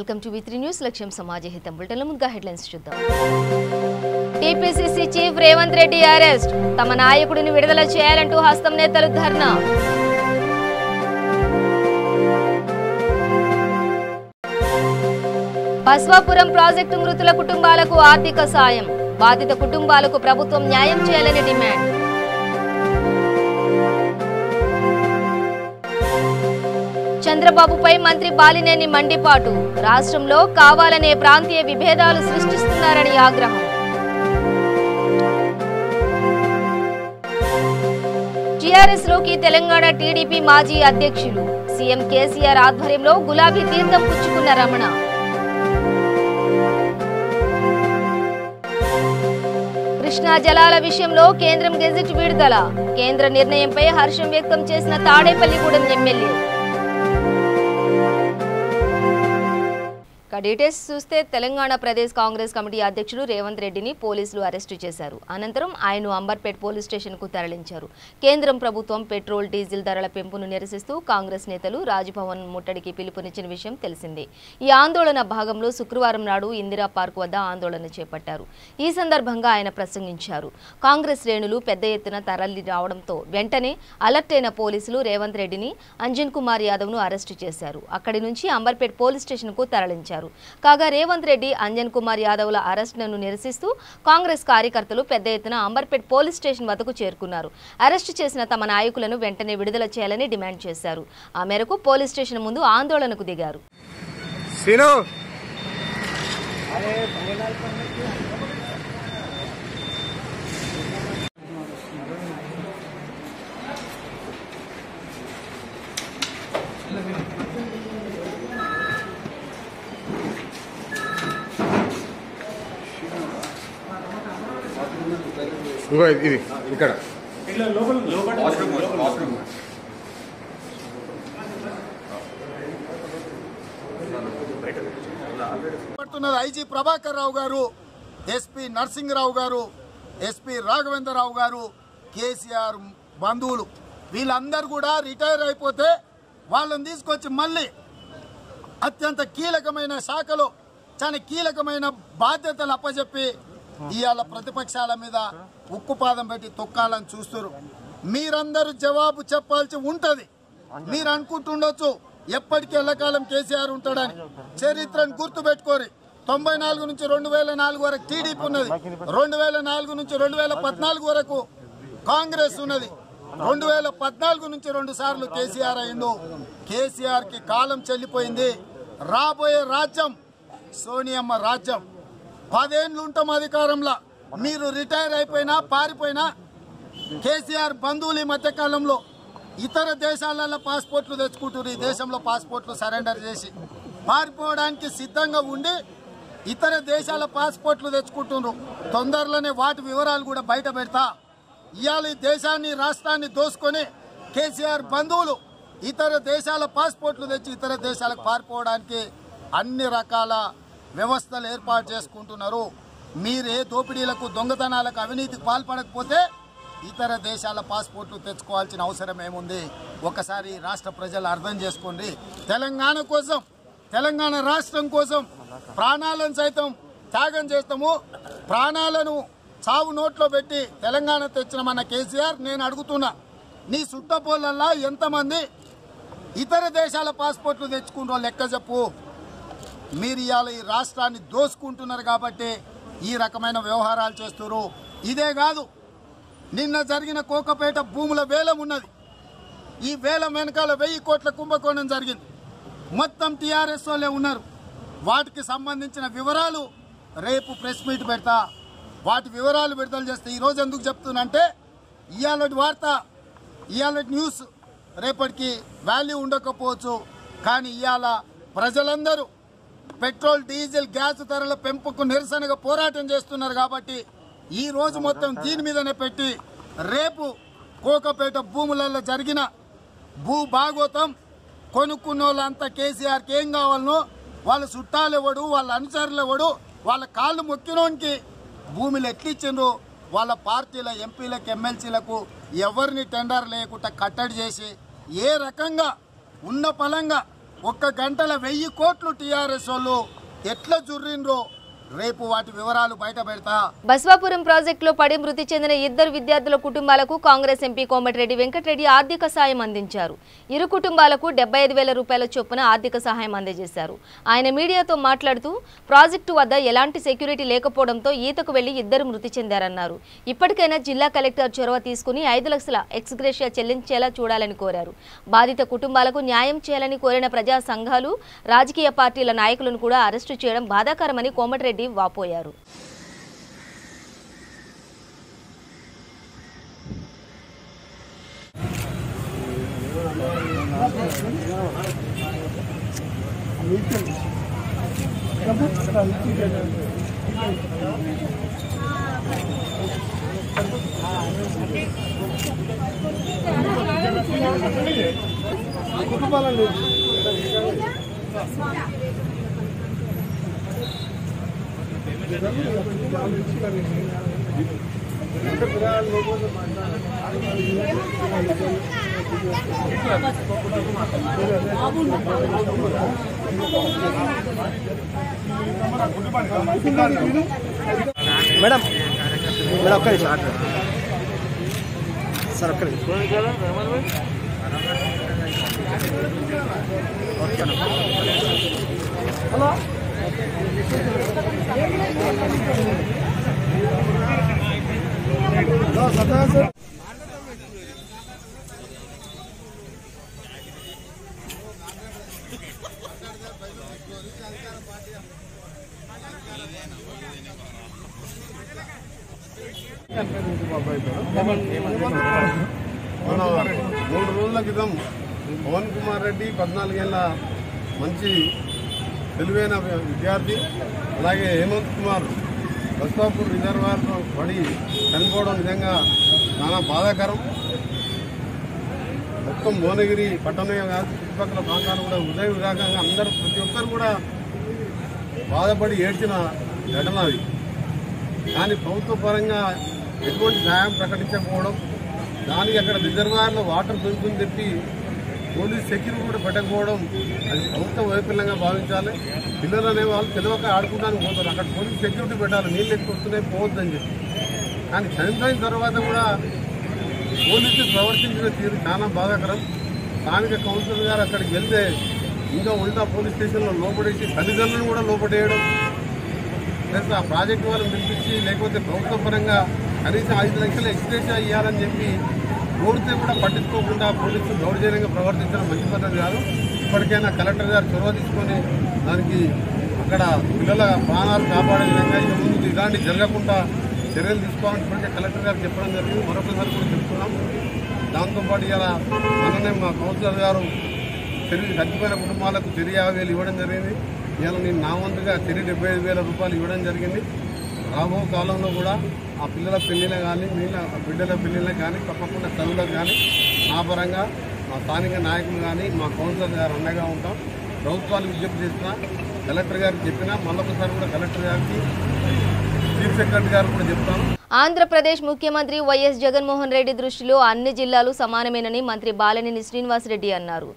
Welcome to V3 news లక్ష్యం సమాజ హితం bulletin లో ముందుగా హెడ్లైన్స్ చూద్దాం. TPCC chief Revanth Reddy arrest, తమ నాయకుడిని విడుదల చేయాలంటూ హస్తం నేతలు ధర్నా. బస్వాపురం ప్రాజెక్టు మృతుల కుటుంబాలకు ఆర్థిక సాయం, బాధిత కుటుంబాలకు ప్రభుత్వం న్యాయం చేయాలని డిమాండ్. చంద్రబాబుపై మంత్రి బాలినేని మండిపాటు, రాష్ట్రంలో కావాలనే ప్రాంతీయ విభేదాలు సృష్టిస్తున్నారని ఆగ్రహం. టీఆర్ఎస్ లోకి తెలంగాణ టీడీపీ మాజీ అధ్యక్షులు, సీఎం కేసీఆర్ ఆధ్వర్యంలో గులాబీ తీర్థం పుచ్చుకున్న రమణ. కృష్ణా జలాల విషయంలో కేంద్రం గెజిట్ విడుదల, కేంద్ర నిర్ణయంపై హర్షం వ్యక్తం చేసిన తాడేపల్లిగూడెం ఎమ్మెల్యే. డీటెయిల్స్ చూస్తే తెలంగాణ ప్రదేశ్ కాంగ్రెస్ కమిటీ అధ్యక్షుడు రేవంత్ రెడ్డిని పోలీసులు అరెస్టు చేశారు. అనంతరం ఆయన అంబర్పేట్ పోలీస్ స్టేషన్ కు తరలించారు. కేంద్రం ప్రభుత్వం పెట్రోల్ డీజిల్ ధరల పెంపును నిరసిస్తూ కాంగ్రెస్ నేతలు రాజ్భవన్ ముట్టడికి పిలుపునిచ్చిన విషయం తెలిసిందే. ఈ ఆందోళన భాగంలో శుక్రవారం నాడు ఇందిరా పార్క్ వద్ద ఆందోళన చేపట్టారు. ఈ సందర్భంగా ఆయన ప్రసంగించారు. కాంగ్రెస్ శ్రేణులు పెద్ద ఎత్తున తరలి రావడంతో వెంటనే అలర్ట్ అయిన పోలీసులు రేవంత్ రెడ్డిని, అంజన్ కుమార్ యాదవ్ ను అరెస్టు చేశారు. అక్కడి నుంచి అంబర్పేట్ పోలీస్ స్టేషన్ కు తరలించారు. కాగా రేవంత్ రెడ్డి, అంజన్ కుమార్ యాదవ్ల అరెస్టును నిరసిస్తూ కాంగ్రెస్ కార్యకర్తలు పెద్ద ఎత్తున అంబర్పేట్ పోలీస్ స్టేషన్ వద్దకు చేరుకున్నారు. అరెస్టు చేసిన తమ నాయకులను వెంటనే విడుదల చేయాలని డిమాండ్ చేశారు. ఆ మేరకు పోలీస్ స్టేషన్ ముందు ఆందోళనకు దిగారు. ఇది ఇక్కడ ఐజీ ప్రభాకర్ రావు గారు, ఎస్పీ నరసింగరావు గారు, ఎస్పీ రాఘవేంద్రరావు గారు, కేసీఆర్ బంధువులు వీళ్ళందరూ కూడా రిటైర్ అయిపోతే వాళ్ళని తీసుకొచ్చి మళ్ళీ అత్యంత కీలకమైన శాఖలో చాలా కీలకమైన బాధ్యతలు అప్పచెప్పి ఇవాళ ప్రతిపక్షాల మీద ఉక్కుపాదం పెట్టి తొక్కాలని చూస్తారు. మీరందరూ జవాబు చెప్పాల్సి ఉంటది. మీరు అనుకుంటుండొచ్చు ఎప్పటికీ ఎల్లకాలం కేసీఆర్ ఉంటాడని. చరిత్రను గుర్తు పెట్టుకోరి. 94 నుంచి 2004 వరకు టీడీపీ ఉన్నది, 2004 నుంచి 2014 వరకు కాంగ్రెస్ ఉన్నది, 2014 నుంచి 2 సార్లు కేసీఆర్ అయిండు. కేసీఆర్ కి కాలం చెల్లిపోయింది. రాబోయే రాజ్యం సోనియమ్మ రాజ్యం. 10 ఏళ్ళు ఉంటాం అధికారంలో. మీరు రిటైర్ అయిపోయినా పారిపోయినా కేసీఆర్ బంధువులు ఈ మధ్య కాలంలో ఇతర దేశాలలో పాస్పోర్ట్లు తెచ్చుకుంటారు. ఈ దేశంలో పాస్పోర్ట్లు సరెండర్ చేసి పారిపోవడానికి సిద్ధంగా ఉండి ఇతర దేశాల పాస్పోర్ట్లు తెచ్చుకుంటున్నారు. తొందరలోనే వాటి వివరాలు కూడా బయట పెడతా. ఇవాళ ఈ దేశాన్ని రాష్ట్రాన్ని దోసుకొని కేసీఆర్ బంధువులు ఇతర దేశాల పాస్పోర్ట్లు తెచ్చి ఇతర దేశాలకు పారిపోవడానికి అన్ని రకాల వ్యవస్థలు ఏర్పాటు చేసుకుంటున్నారు. మీరు ఏ దోపిడీలకు, దొంగతనాలకు, అవినీతికి పాల్పడకపోతే ఇతర దేశాల పాస్పోర్ట్లు తెచ్చుకోవాల్సిన అవసరం ఏముంది? ఒకసారి రాష్ట్ర ప్రజలు అర్థం చేసుకోండి. తెలంగాణ కోసం, తెలంగాణ రాష్ట్రం కోసం ప్రాణాలను సైతం త్యాగం చేస్తాము. ప్రాణాలను చావు నోట్లో పెట్టి తెలంగాణ తెచ్చిన మన కేసీఆర్, నేను అడుగుతున్నా, నీ సుట్టపోలల్లా ఎంతమంది ఇతర దేశాల పాస్పోర్ట్లు తెచ్చుకుంటారో లెక్క చెప్పు. మీరు ఇవాళ ఈ రాష్ట్రాన్ని దోసుకుంటున్నారు కాబట్టి ఈ రకమైన వ్యవహారాలు చేస్తున్నారు. ఇదే కాదు, నిన్న జరిగిన కోకపేట భూముల వేలం ఉన్నది. ఈ వేలం వెనకాల 1000 కోట్ల కుంభకోణం జరిగింది. మొత్తం టీఆర్ఎస్ వాళ్ళే ఉన్నారు. వాటికి సంబంధించిన వివరాలు రేపు ప్రెస్ మీట్ పెడతా. వాటి వివరాలు విడుదల చేస్తే ఈరోజు ఎందుకు చెప్తున్నంటే ఇవాళ వార్త, ఇవాళ న్యూస్ రేపటికి వాల్యూ ఉండకపోవచ్చు. కానీ ఇవాళ ప్రజలందరూ పెట్రోల్, డీజిల్, గ్యాస్ ధరల పెంపుకు నిరసనగా పోరాటం చేస్తున్నారు కాబట్టి ఈ రోజు మొత్తం దీని మీదనే పెట్టి రేపు కోకపేట భూములలో జరిగిన భూ భాగోతం కొనుక్కున్న వాళ్ళంతా కేసీఆర్కి ఏం కావాలనో, వాళ్ళ చుట్టాలు ఎవడు, వాళ్ళ అనుచరులు ఎవడు, వాళ్ళ కాళ్ళు మొక్కినోనికి భూములు ఎట్లిచ్చిండ్రు, వాళ్ళ పార్టీల ఎంపీలకు, ఎమ్మెల్సీలకు ఎవరిని టెండర్ లేకుండా కట్టడి చేసి ఏ రకంగా ఉన్న పలంగా ఒక్క గంటల 1000 కోట్లు టీఆర్ఎస్ వాళ్ళు ఎట్లా జుర్రిండ్రో రేపు వాటి వివరాలు బయట పెడతా. బస్వాపురం ప్రాజెక్టులో పడి మృతి చెందిన 2 విద్యార్థుల కుటుంబాలకు కాంగ్రెస్ ఎంపీ కోమటిరెడ్డి వెంకటరెడ్డి ఆర్థిక సాయం అందించారు. ఇరు కుటుంబాలకు 75,000 రూపాయల చొప్పున ఆర్థిక సహాయం అందజేశారు. ఆయన మీడియాతో మాట్లాడుతూ ప్రాజెక్టు వద్ద ఎలాంటి సెక్యూరిటీ లేకపోవడంతో ఈతకు వెళ్లి 2 మృతి చెందారన్నారు. ఇప్పటికైనా జిల్లా కలెక్టర్ చొరవ తీసుకుని 5 లక్షల ఎక్స్గ్రేషియా చెల్లించేలా చూడాలని కోరారు. బాధిత కుటుంబాలకు న్యాయం చేయాలని కోరిన ప్రజా సంఘాలు, రాజకీయ పార్టీల నాయకులను కూడా అరెస్టు చేయడం బాధాకరమని కోమటిరెడ్డి వాపోయారు. మేడం ఒక్క నిమిషం సార్, ఒక్క నిమిషం. Hello sir. మన 3 రోజుల క్రితం పవన్ కుమార్ రెడ్డి 14 ఏళ్ళ మంచి తెలివైన విద్యార్థి, అలాగే హేమంత్ కుమార్ బస్వాపూర్ రిజర్వాయర్లో పడి చనిపోవడం నిజంగా చాలా బాధాకరం. మొత్తం భువనగిరి పట్టణమే కాదు, చుట్టుపక్కల ప్రాంతాలు కూడా హృదయ విరాగంగా అందరూ ప్రతి ఒక్కరు కూడా బాధపడి ఏడ్చిన ఘటన అది. కానీ ప్రభుత్వ పరంగా ఎటువంటి న్యాయం ప్రకటించకపోవడం, దానికి అక్కడ రిజర్వాయర్లో వాటర్ దొరుకుతుందని చెప్పి పోలీస్ సెక్యూరిటీ కూడా పెట్టకపోవడం, అది ప్రభుత్వ వైఫల్యంగా భావించాలి. పిల్లలు అనేవాళ్ళు తెలియక ఆడుకుంటానికి పోతారు, అక్కడ పోలీస్ సెక్యూరిటీ పెట్టాలి, నీళ్ళు ఎక్కువ వస్తున్నాయి పోవద్దని చెప్పి. కానీ చనిపోయిన తర్వాత కూడా పోలీసులు ప్రవర్తించిన తీరు చాలా బాధాకరం. స్థానిక కౌన్సిలర్ గారు అక్కడికి వెళ్తే ఇంకా ఉల్టా పోలీస్ స్టేషన్లో లోపడేసి తల్లిదండ్రులను కూడా లోపడేయడం, ప్లస్ ఆ ప్రాజెక్టు వాళ్ళని పిలిపించి లేకపోతే ప్రభుత్వ పరంగా కనీసం 5 లక్షల ఎక్స్గ్రేషియా ఇవ్వాలని చెప్పి కోరితే కూడా పట్టించుకోకుండా పోలీసులు దౌర్జన్యంగా ప్రవర్తించడం మంచి పద్ధతి కాదు. ఇప్పటికైనా కలెక్టర్ గారు చొరవ తీసుకొని దానికి అక్కడ పిల్లల ప్రాణాలు కాపాడే విధంగా ఇక ముందు ఇలాంటి జరగకుండా చర్యలు తీసుకోవాలని ఇప్పటికే కలెక్టర్ గారు చెప్పడం జరిగింది. మరొకసారి కూడా చెప్తున్నాం. దాంతోపాటు ఇలా మననే మా కౌన్సిలర్ గారు చనిపోయిన కుటుంబాలకు 50,000 ఇవ్వడం జరిగింది. ఇలా నేను నా వంతుగా 75,000 రూపాయలు ఇవ్వడం జరిగింది. రాబో కాలంలో కూడా ఆ పిల్లల పెళ్లిలో కానీ మిగిలిన బిడ్డల పెళ్లిళ్ళకి కానీ తప్పకుండా చదువులకు కానీ నా పరంగా మా స్థానిక నాయకులు కానీ మా కౌన్సిలర్ గారు అండగా ఉంటాం. ప్రభుత్వాలు విజ్ఞప్తి చేస్తున్నా, కలెక్టర్ గారికి చెప్పినా మళ్ళొకసారి కూడా కలెక్టర్ గారికి చీఫ్ సెక్రటరీ గారు కూడా చెప్తాను. ఆంధ్రప్రదేశ్ ముఖ్యమంత్రి వైఎస్ జగన్మోహన్ రెడ్డి దృష్టిలో అన్ని జిల్లాలు సమానమేనని మంత్రి బాలినేని శ్రీనివాసరెడ్డి అన్నారు.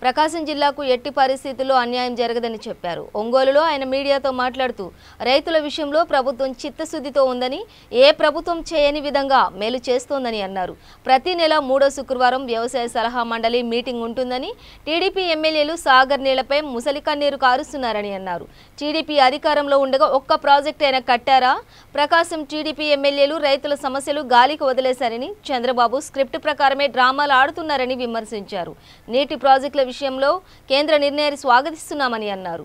ప్రకాశం జిల్లాకు ఎట్టి పరిస్థితుల్లో అన్యాయం జరగదని చెప్పారు. ఒంగోలులో ఆయన మీడియాతో మాట్లాడుతూ రైతుల విషయంలో ప్రభుత్వం చిత్తశుద్ధితో ఉందని, ఏ ప్రభుత్వం చేయని విధంగా మేలు చేస్తోందని అన్నారు. ప్రతి నెల 3వ శుక్రవారం వ్యవసాయ సలహా మండలి మీటింగ్ ఉంటుందని, టీడీపీ ఎమ్మెల్యేలు సాగర్ నీళ్లపై ముసలి కన్నీరు కారుస్తున్నారని అన్నారు. టీడీపీ అధికారంలో ఉండగా ఒక్క ప్రాజెక్ట్ అయినా కట్టారా? ప్రకాశం టీడీపీ ఎమ్మెల్యేలు రైతుల సమస్యలు గాలికి వదిలేశారని, చంద్రబాబు స్క్రిప్ట్ ప్రకారమే డ్రామాలు ఆడుతున్నారని విమర్శించారు. నీటి ప్రాజెక్టుల విషయంలో కేంద్ర నిర్ణయాన్ని స్వాగతిస్తున్నామని అన్నారు.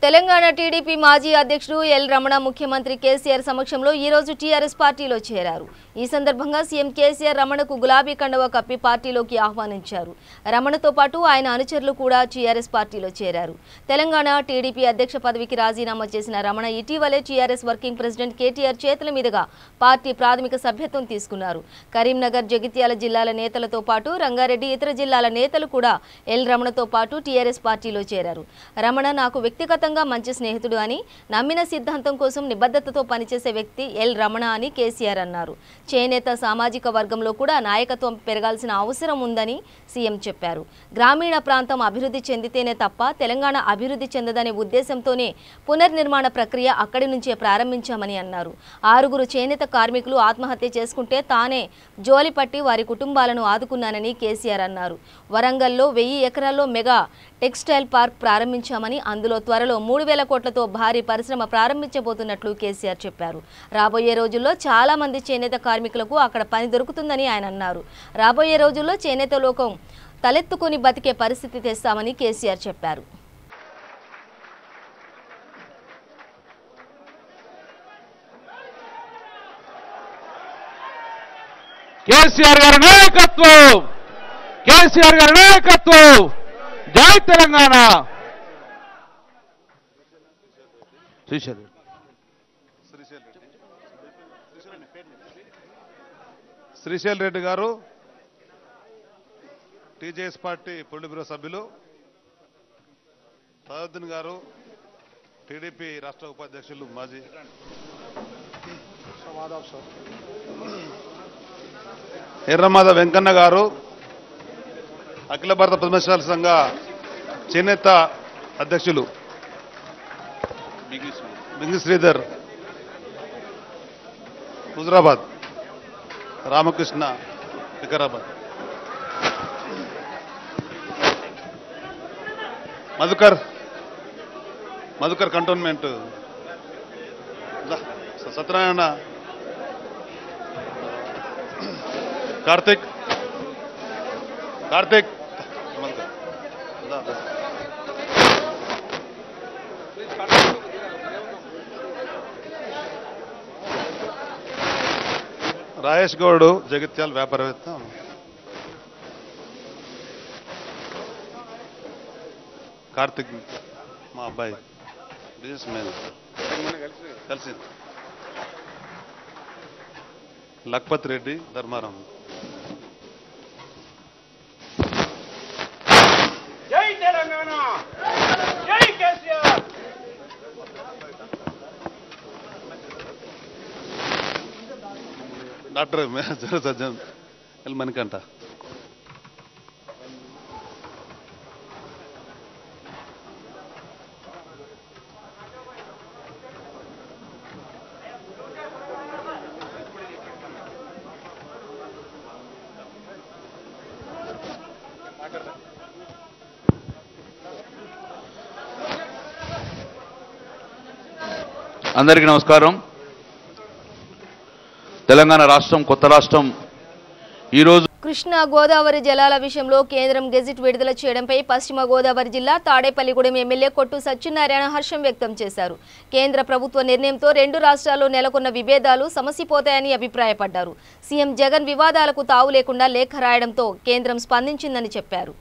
తెలంగాణ టీడీపీ మాజీ అధ్యక్షుడు ఎల్ రమణ ముఖ్యమంత్రి కేసీఆర్ సమక్షంలో ఈ రోజు టీఆర్ఎస్ పార్టీలో చేరారు. ఈ సందర్భంగా సీఎం కేసీఆర్ రమణకు గులాబీ కండువా కప్పి పార్టీలోకి ఆహ్వానించారు. రమణతో పాటు ఆయన అనుచరులు కూడా టీఆర్ఎస్ పార్టీలో చేరారు. తెలంగాణ టీడీపీ అధ్యక్ష పదవికి రాజీనామా చేసిన రమణ ఇటీవలే టీఆర్ఎస్ వర్కింగ్ ప్రెసిడెంట్ కేటీఆర్ చేతుల మీదుగా పార్టీ ప్రాథమిక సభ్యత్వం తీసుకున్నారు. కరీంనగర్, జగిత్యాల జిల్లాల నేతలతో పాటు రంగారెడ్డి, ఇతర జిల్లాల నేతలు కూడా ఎల్ రమణతో పాటు టీఆర్ఎస్ పార్టీలో చేరారు. రమణ నాకు వ్యక్తిగతంగా మంచి స్నేహితుడు అని, నమ్మిన సిద్ధాంతం కోసం నిబద్ధతతో పనిచేసే వ్యక్తి ఎల్ రమణ అని కేసీఆర్ అన్నారు. చేనేత సామాజిక వర్గంలో కూడా నాయకత్వం పెరగాల్సిన అవసరం ఉందని సీఎం చెప్పారు. గ్రామీణ ప్రాంతం అభివృద్ధి చెందితేనే తప్ప తెలంగాణ అభివృద్ధి చెందదనే ఉద్దేశంతోనే పునర్నిర్మాణ ప్రక్రియ అక్కడి నుంచే ప్రారంభించామని అన్నారు. 6 చేనేత కార్మికులు ఆత్మహత్య చేసుకుంటే తానే జోలిపట్టి వారి కుటుంబాలను ఆదుకున్నానని కేసీఆర్ అన్నారు. వరంగల్లో 1000 ఎకరాల్లో మెగా టెక్స్టైల్ పార్క్ ప్రారంభించామని, అందులో త్వరలో 3000 కోట్లతో భారీ పరిశ్రమ ప్రారంభించబోతున్నట్లు కేసీఆర్ చెప్పారు. రాబోయే రోజుల్లో చాలా మంది చేనేత కార్మికులకు అక్కడ పని దొరుకుతుందని ఆయన అన్నారు. రాబోయే రోజుల్లో చేనేత లోకం తలెత్తుకుని బతికే పరిస్థితి తెస్తామని కేసీఆర్ చెప్పారు. కేసీఆర్ గారి నాయకత్వం, కేసీఆర్ గారి నాయకత్వం, జై తెలంగాణ. శ్రీశైల్ రెడ్డి గారు టీజేఎస్ పార్టీ పొలిట్ బ్యూరో సభ్యులు, సదాద్దీన్ గారు టీడీపీ రాష్ట్ర ఉపాధ్యక్షులు మాజీ, ఎర్రమాద వెంకన్న గారు అఖిల భారత పద్మశాలి సంఘ చేనేత అధ్యక్షులు, బింగి శ్రీధర్ హుజరాబాద్, రామకృష్ణ వికారాబాద్, మధుకర్ కంటోన్మెంట్, సత్యనారాయణ, కార్తిక్ రాయేష్ గౌడ్ జగిత్యాల వ్యాపారవేత్త, కార్తిక్ మా అబ్బాయి బిజినెస్ మ్యాన్ కలిసి, లక్పత్ రెడ్డి ధర్మారం. జై తెలంగాణ, జై KCR. Doctor Sajjan L Manikanta. అందరికీ నమస్కారం. తెలంగాణ రాష్ట్రం కొత్త రాష్ట్రం ఈరోజు కృష్ణా గోదావరి జలాల విషయంలో కేంద్రం గెజిట్ విడుదల చేయడంపై పశ్చిమ గోదావరి జిల్లా తాడేపల్లిగూడెం ఎమ్మెల్యే కొట్టు సత్యనారాయణ హర్షం వ్యక్తం చేశారు. కేంద్ర ప్రభుత్వ నిర్ణయంతో 2 రాష్ట్రాల్లో నెలకొన్న విభేదాలు సమసిపోతాయని అభిప్రాయపడ్డారు. సీఎం జగన్ వివాదాలకు తావు లేకుండా లేఖ రాయడంతో కేంద్రం స్పందించిందని చెప్పారు.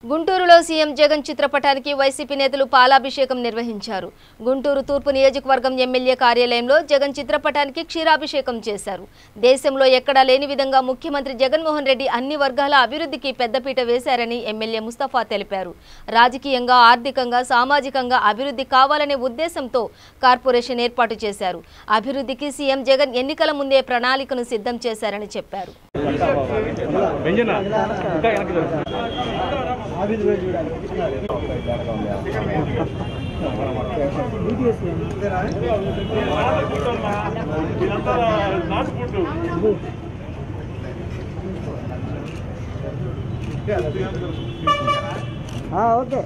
గుంటూరులో సీఎం జగన్ చిత్రపటానికి వైసీపీ నేతలు పాలాభిషేకం నిర్వహించారు. గుంటూరు తూర్పు నియోజకవర్గం ఎమ్మెల్యే కార్యాలయంలో జగన్ చిత్రపటానికి క్షీరాభిషేకం చేశారు. దేశంలో ఎక్కడా లేని విధంగా ముఖ్యమంత్రి జగన్మోహన్ రెడ్డి అన్ని వర్గాల అభివృద్ధికి పెద్దపీట వేశారని ఎమ్మెల్యే ముస్తఫా తెలిపారు. రాజకీయంగా, ఆర్థికంగా, సామాజికంగా అభివృద్ధి కావాలనే ఉద్దేశంతో కార్పొరేషన్ ఏర్పాటు చేశారు. అభివృద్ధికి సీఎం జగన్ ఎన్నికల ముందే ప్రణాళికను సిద్ధం చేశారని చెప్పారు. ఓకే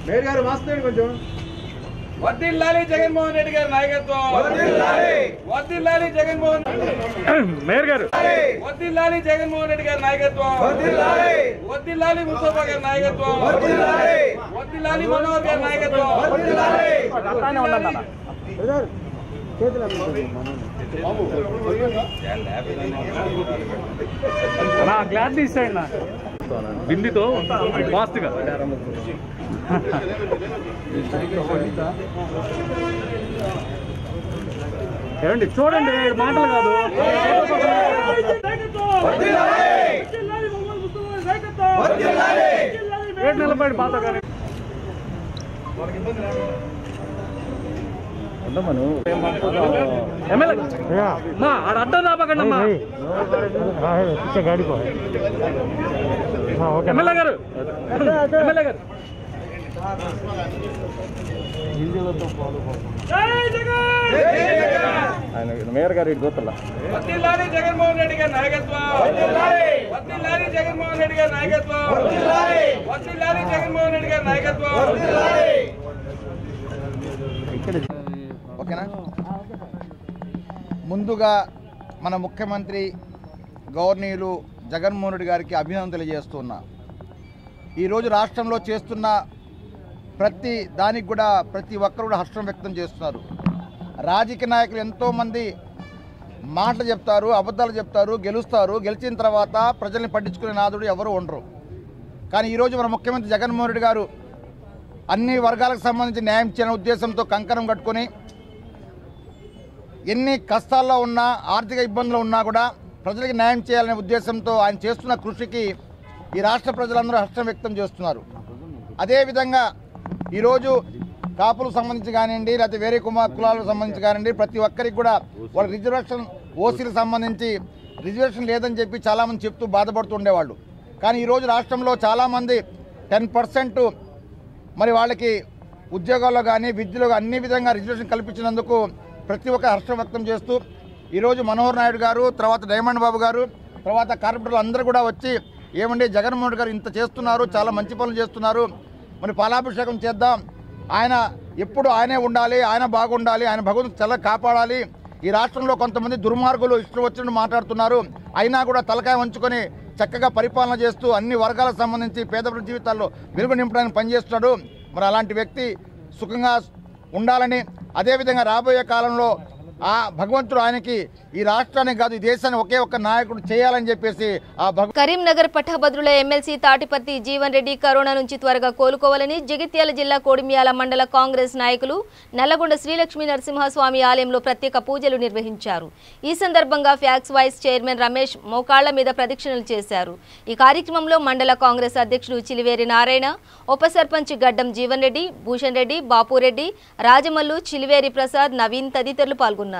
మేయర్ గారు మాస్టర్ కొంచెం వర్ధిల్లాలి జగన్మోహన్ రెడ్డి గారి నాయకత్వం. వర్ధిల్లాలి జగన్మోహన్ మేయర్ గారు వర్ధిల్లాలి జగన్మోహన్ రెడ్డి గారి నాయకత్వం. వర్ధిల్లాలి ముస్తఫా గారి నాయకత్వం. వర్ధిల్లాలి మనోహర్ గారి నాయకత్వం. గ్లాస్ తీసేయండి నా బిందితో ఫాస్ట్ గా ఏమండి చూడండి, మాటలు కాదు. నిలబడి బాధ కానీ అడ్డం రాపకండి అమ్మా. ఎమ్మెల్యే గారు మేయర్ గారు ఇటు చూస్తలా. వర్ధిల్లాలి జగన్మోహన్ రెడ్డి గారి నాయకత్వం. వర్ధిల్లాలి జగన్మోహన్ రెడ్డి గారి నాయకత్వం. వర్ధిల్లాలి జగన్మోహన్ రెడ్డి గారి నాయకత్వం. ఓకేనా? ముందుగా మన ముఖ్యమంత్రి గవర్నీయులు జగన్మోహన్ రెడ్డి గారికి అభినందనలు తెలియజేస్తున్నా. ఈరోజు రాష్ట్రంలో చేస్తున్న ప్రతి దానికి కూడా ప్రతి ఒక్కరు కూడా హర్షం వ్యక్తం చేస్తున్నారు. రాజకీయ నాయకులు ఎంతోమంది మాటలు చెప్తారు, అబద్ధాలు చెప్తారు, గెలుస్తారు. గెలిచిన తర్వాత ప్రజల్ని పట్టించుకునే నాదుడు ఎవరు ఉండరు. కానీ ఈరోజు మన ముఖ్యమంత్రి జగన్మోహన్ రెడ్డి గారు అన్ని వర్గాలకు సంబంధించి న్యాయం చేయాలనే ఉద్దేశంతో కంకణం కట్టుకొని ఎన్ని కష్టాల్లో ఉన్నా, ఆర్థిక ఇబ్బందులు ఉన్నా కూడా ప్రజలకు న్యాయం చేయాలనే ఉద్దేశంతో ఆయన చేస్తున్న కృషికి ఈ రాష్ట్ర ప్రజలందరూ హర్షం వ్యక్తం చేస్తున్నారు. అదేవిధంగా ఈరోజు కాపులకు సంబంధించి కానివ్వండి, లేకపోతే వేరే కులాలకు సంబంధించి కానివ్వండి, ప్రతి ఒక్కరికి కూడా వాళ్ళ రిజర్వేషన్ ఓసీలకు సంబంధించి రిజర్వేషన్ లేదని చెప్పి చాలామంది చెప్తూ బాధపడుతూ ఉండేవాళ్ళు. కానీ ఈరోజు రాష్ట్రంలో చాలామంది 10% మరి వాళ్ళకి ఉద్యోగాల్లో కానీ విద్యలో అన్ని విధంగా రిజర్వేషన్ కల్పించినందుకు ప్రతి ఒక్క హర్షం వ్యక్తం చేస్తూ ఈరోజు మనోహర్ నాయుడు గారు, తర్వాత డైమండ్ బాబు గారు, తర్వాత కార్పొరేటర్లు అందరూ కూడా వచ్చి ఏమండి జగన్మోహన్ రెడ్డి గారు ఇంత చేస్తున్నారు, చాలా మంచి పనులు చేస్తున్నారు, మరి పాలాభిషేకం చేద్దాం, ఆయన ఎప్పుడు ఆయనే ఉండాలి, ఆయన బాగుండాలి, ఆయన భగవంతుడు చల్ల కాపాడాలి. ఈ రాష్ట్రంలో కొంతమంది దుర్మార్గులు ఇష్టం వచ్చినట్టు మాట్లాడుతున్నారు, అయినా కూడా తలకాయ వంచుకొని చక్కగా పరిపాలన చేస్తూ అన్ని వర్గాలకు సంబంధించి పేద ప్రజల జీవితాల్లో వెలుగు నింపడానికి పనిచేస్తున్నాడు. మరి అలాంటి వ్యక్తి సుఖంగా ఉండాలని, అదేవిధంగా రాబోయే కాలంలో ఆ భగవంతుడు ఆయనకి ఈ రాష్ట్రానికి కాదు ఈ దేశాన్ని ఒకే ఒక్క నాయకుడు చేయాలని చెప్పేసి కరీంనగర్ పట్టభద్రుల ఎమ్మెల్సీ తాటిపర్తి జీవన్ రెడ్డి కరోనా నుంచి త్వరగా కోలుకోవాలని జగిత్యాల జిల్లా కోడిమియాల మండల కాంగ్రెస్ నాయకులు నల్లగొండ శ్రీలక్ష్మీ నరసింహస్వామి ఆలయంలో ప్రత్యేక పూజలు నిర్వహించారు. ఈ సందర్భంగా ఫ్యాక్స్ వైస్ చైర్మన్ రమేష్ మోకాళ్ల మీద ప్రదక్షిణలు చేశారు. ఈ కార్యక్రమంలో మండల కాంగ్రెస్ అధ్యక్షుడు చిలివేరి నారాయణ, ఉప సర్పంచ్ గడ్డం జీవన్ రెడ్డి, భూషణ్ రెడ్డి, బాపురెడ్డి, రాజమల్లు, చిలివేరి ప్రసాద్, నవీన్ తదితరులు పాల్గొన్నారు.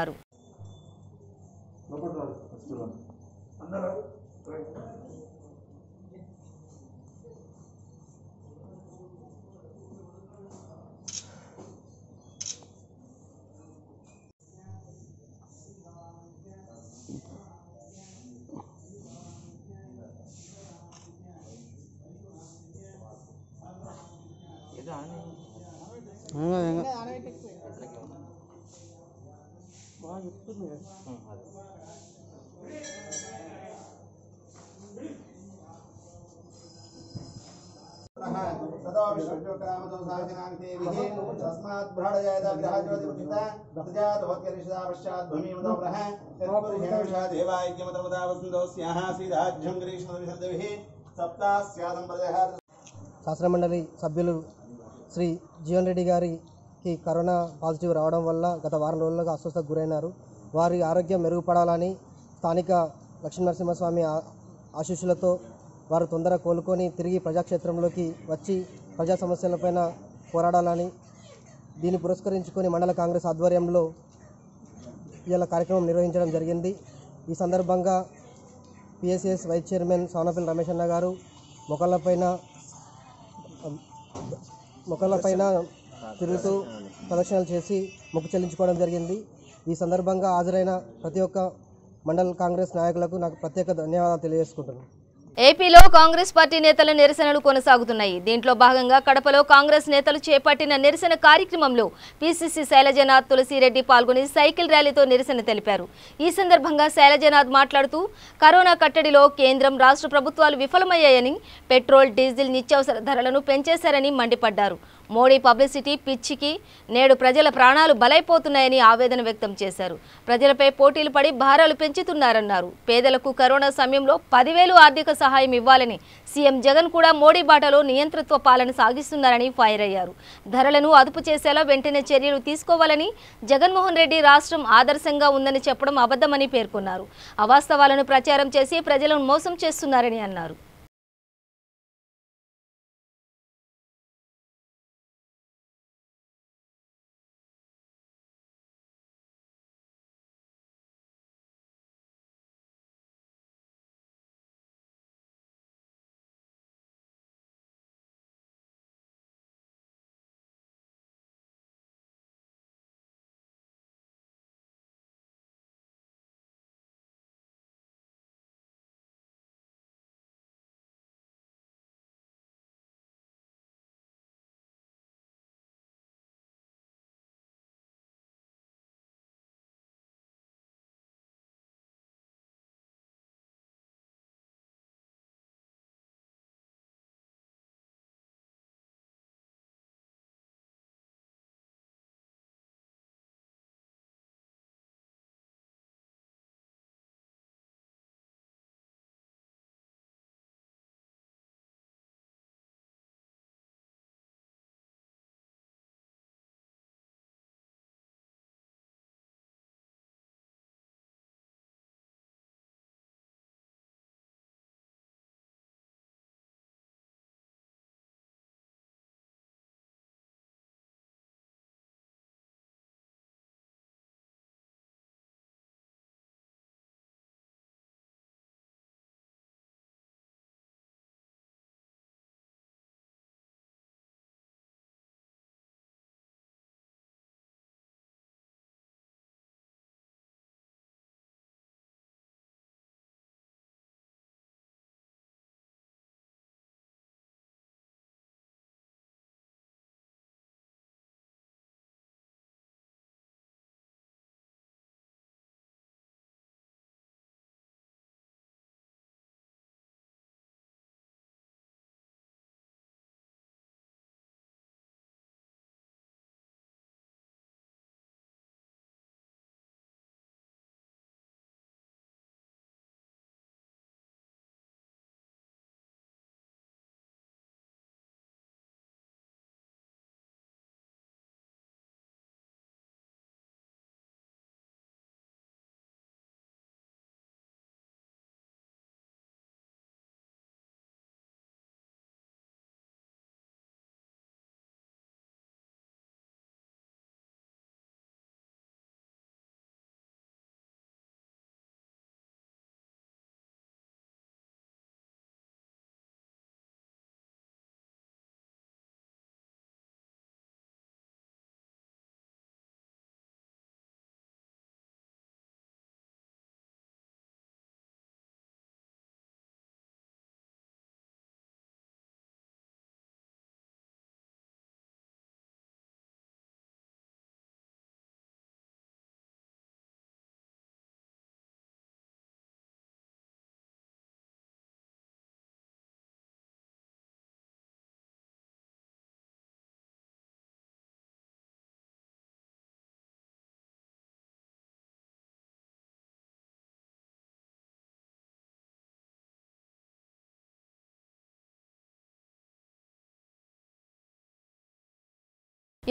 नमः सदा विश्वजोक्रामतो साजनान्तेभिः तस्मात् भ्राडयाद ग्रहज्योतिमुचिता तजात होत्यरिषदा पश्चात् भूमिमदोप्रः यत्पुरुषेणविषा देवायज्ञमतमुदा वसन्तोस्याः श्रीराज्यं ग्रीष्मविशर्दभिः सप्तास्यादं प्रदेः శాసనమండలి సభ్యులు శ్రీ జీవన్ రెడ్డి గారికి కరోనా పాజిటివ్ రావడం వల్ల గత వారం రోజులుగా అస్వస్థతకు గురైనారు. వారి ఆరోగ్యం మెరుగుపడాలని స్థానిక లక్ష్మీనరసింహస్వామి ఆశీస్సులతో వారు తొందరగా కోలుకొని తిరిగి ప్రజాక్షేత్రంలోకి వచ్చి ప్రజా సమస్యలపైన పోరాడాలని దీన్ని పురస్కరించుకొని మండల కాంగ్రెస్ ఆధ్వర్యంలో ఇవాళ కార్యక్రమం నిర్వహించడం జరిగింది. ఈ సందర్భంగా పిఎస్సిఎస్ వైస్ చైర్మన్ సోనపల్లి రమేష్ అన్న గారు మొక్కలపైన తిరుగుతూ ప్రదక్షిణలు చేసి మొక్కు చెల్లించుకోవడం జరిగింది. ఈ సందర్భంగా హాజరైన ప్రతి ఒక్క మండల కాంగ్రెస్ నాయకులకు నాకు ప్రత్యేక ధన్యవాదాలు తెలియజేసుకుంటున్నాను. ఏపీలో కాంగ్రెస్ పార్టీ నేతల నిరసనలు కొనసాగుతున్నాయి. దీంట్లో భాగంగా కడపలో కాంగ్రెస్ నేతలు చేపట్టిన నిరసన కార్యక్రమంలో పిసిసి శైలజనాథ్ తులసిరెడ్డి పాల్గొని సైకిల్ ర్యాలీతో నిరసన తెలిపారు. ఈ సందర్భంగా శైలజనాథ్ మాట్లాడుతూ కరోనా కట్టడిలో కేంద్రం రాష్ట్ర ప్రభుత్వాలు విఫలమయ్యాయని, పెట్రోల్ డీజిల్ నిత్యావసర ధరలను పెంచేశారని మండిపడ్డారు. మోడీ పబ్లిసిటీ పిచ్చికి నేడు ప్రజల ప్రాణాలు బలైపోతున్నాయని ఆవేదన వ్యక్తం చేశారు. ప్రజలపై పోటీలు పడి భారాలు పెంచుతున్నారన్నారు. పేదలకు కరోనా సమయంలో 10,000 ఆర్థిక సహాయం ఇవ్వాలని సీఎం జగన్ కూడా మోడీ బాటలో నియంతృత్వ పాలన సాగిస్తున్నారని ఫైర్ అయ్యారు. ధరలను అదుపు చేసేలా వెంటనే చర్యలు తీసుకోవాలని, జగన్మోహన్ రెడ్డి రాష్ట్రం ఆదర్శంగా ఉందని చెప్పడం అబద్ధమని పేర్కొన్నారు. అవాస్తవాలను ప్రచారం చేసి ప్రజలను మోసం చేస్తున్నారని అన్నారు.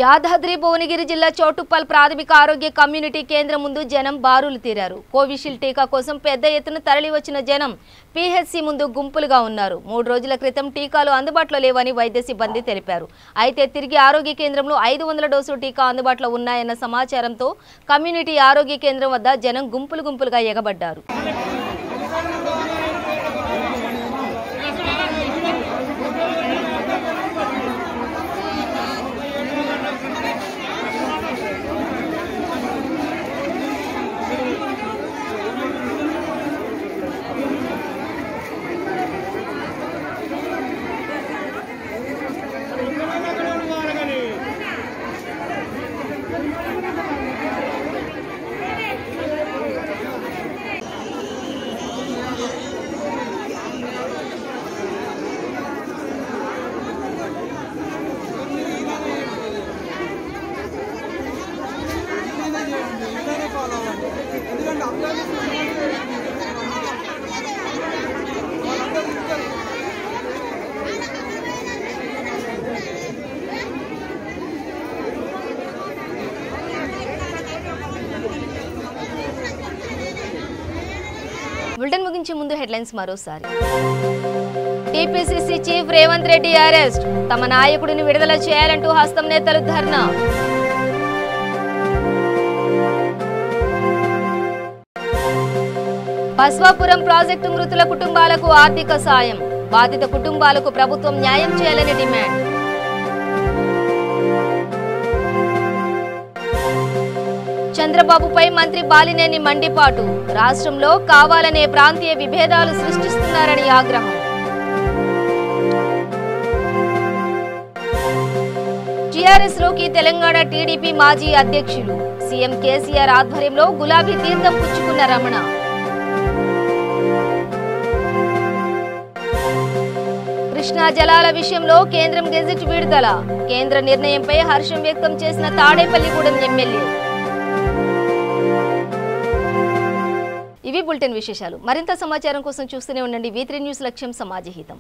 యాదాద్రి భువనగిరి జిల్లా చోటుప్పల్ ప్రాథమిక ఆరోగ్య కమ్యూనిటీ కేంద్రం ముందు జనం బారులు తీరారు. కోవిషీల్డ్ టీకా కోసం పెద్ద ఎత్తున తరలి వచ్చిన జనం పీహెచ్సీ ముందు గుంపులుగా ఉన్నారు. 3 రోజుల క్రితం టీకాలు అందుబాటులో లేవని వైద్య సిబ్బంది తెలిపారు. అయితే తిరిగి ఆరోగ్య కేంద్రంలో 500 డోసులు టీకా అందుబాటులో ఉన్నాయన్న సమాచారంతో కమ్యూనిటీ ఆరోగ్య కేంద్రం వద్ద జనం గుంపులుగా ఎగబడ్డారు. బులెటిన్ ముగించే ముందు హెడ్లైన్స్ మరోసారి. TPCC chief Revanth Reddy arrest, తమ నాయకుడిని విడుదల చేయాలంటూ హస్తం నేతలు ధర్నా. బస్వాపురం ప్రాజెక్టు మృతుల కుటుంబాలకు ఆర్థిక సాయం, బాధిత కుటుంబాలకు ప్రభుత్వం న్యాయం చేయాలని డిమాండ్. చంద్రబాబుపై మంత్రి బాలినేని మండిపాటు, రాష్ట్రంలో కావాలనే ప్రాంతీయ విభేదాలు సృష్టిస్తున్నారని ఆగ్రహం. టీఆర్ఎస్ లోకి తెలంగాణ టీడీపీ మాజీ అధ్యక్షులు, సీఎం కేసీఆర్ ఆధ్వర్యంలో గులాబీ తీర్థం పుచ్చుకున్న రమణ. కృష్ణా జలాల విషయంలో కేంద్రం గెజిట్ విడుదల, కేంద్ర నిర్ణయంపై హర్షం వ్యక్తం చేసిన తాడేపల్లిగూడెం ఎమ్మెల్యే. ఇవి బులెటిన్ విశేషాలు. మరింత సమాచారం కోసం చూస్తూనే ఉండండి V3 న్యూస్, లక్ష్యం సమాజహితం.